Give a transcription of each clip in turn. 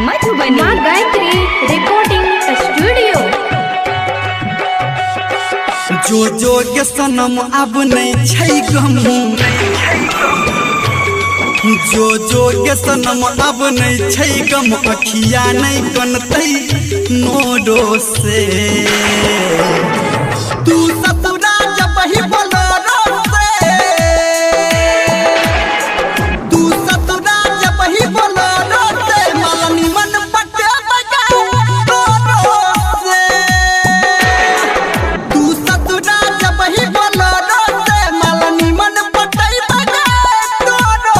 मधुबनी माँ Gayatri recording studio. जो जो के सनम अब नहीं छै गम, जो जो के सनम अब नहीं छै गम, अखिया नहीं कनतै नोडो से। तू सतुरा जब ही बोलो से, तू सतुरा जब ही बोलो से, मालनी मन पटे बगा तोरो से। तू सतुरा जब ही बोलो से, मालनी मन पटे बगा तोरो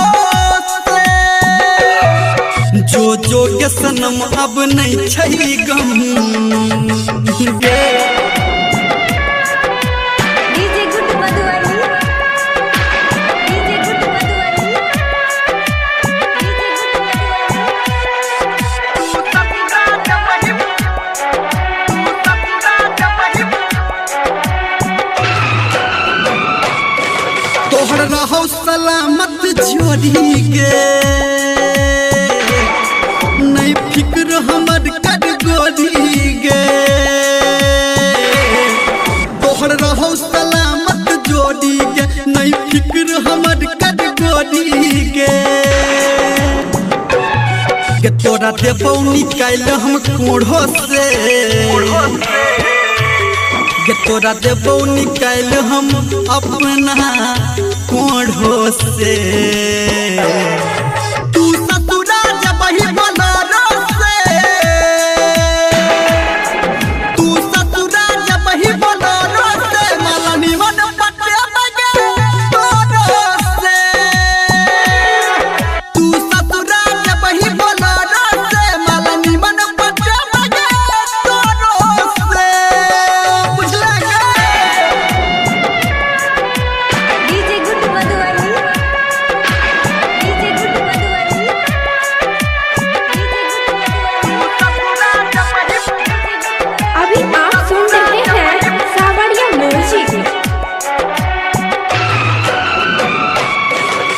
से। जो जो के सनम अब नहीं छै गम गे। DJ good Madhubani, DJ good Madhubani, तोहर रहो सलामत जोड़ी गे, नहीं फिक्र हमर कर गोरी गे। तोहर रहो सलामत जोड़ी गे, नहीं फिक्र हमर कर गोरी गे। के तोरा देबौ निकाल हम कोढ़ो से, के तोरा देबौ निकाल हम अपना कोढ़ो से। तू ससुरा जब ही बोलो से, तू ससुरा जब ही बोलो से, मालनी मन पटे बगे तोरो से। तू ससुरा जब ही बोलो से, मालनी मन पटे बगे तोरो से। बुझला DJ good Madhubani, DJ good Madhubani, अभी आप सुन रहे हैं सावरिया म्यूजिक।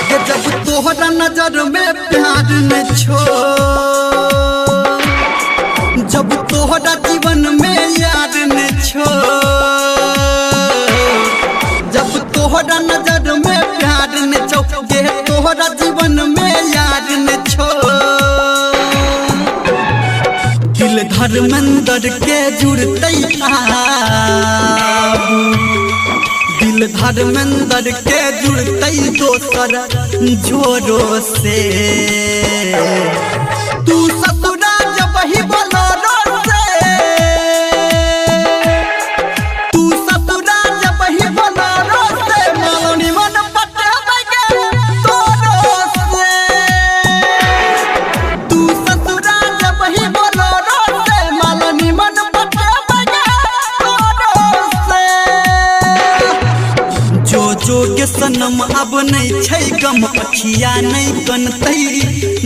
कि जब तोहरा नजर में प्यार न छो, जब तोहरा जीवन में यार न छो, जब तोहरा नजर में प्यार न छो, के तोहरा जीवन में यार न छो। दिल धर्मेंद्र के जुड़तै आब, दिल धर्मेंद्र के जुड़तै दोसर जोरो से। तू ससुरा जब ही बोलो से, तू ससुरा जब ही बोलो से, मालनी मन पटे बगे तोरो से। तू ससुरा जब ही बोलो से, मालनी मन पटे बगे तोरो से। जो जो के सनम अब नहीं छै गम, अखिया नहीं कनतै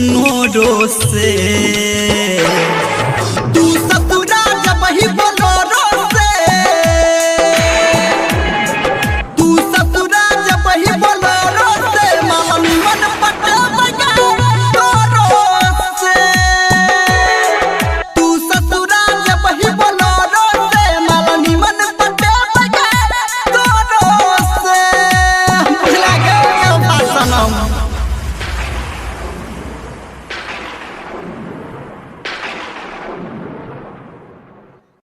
नोरो से।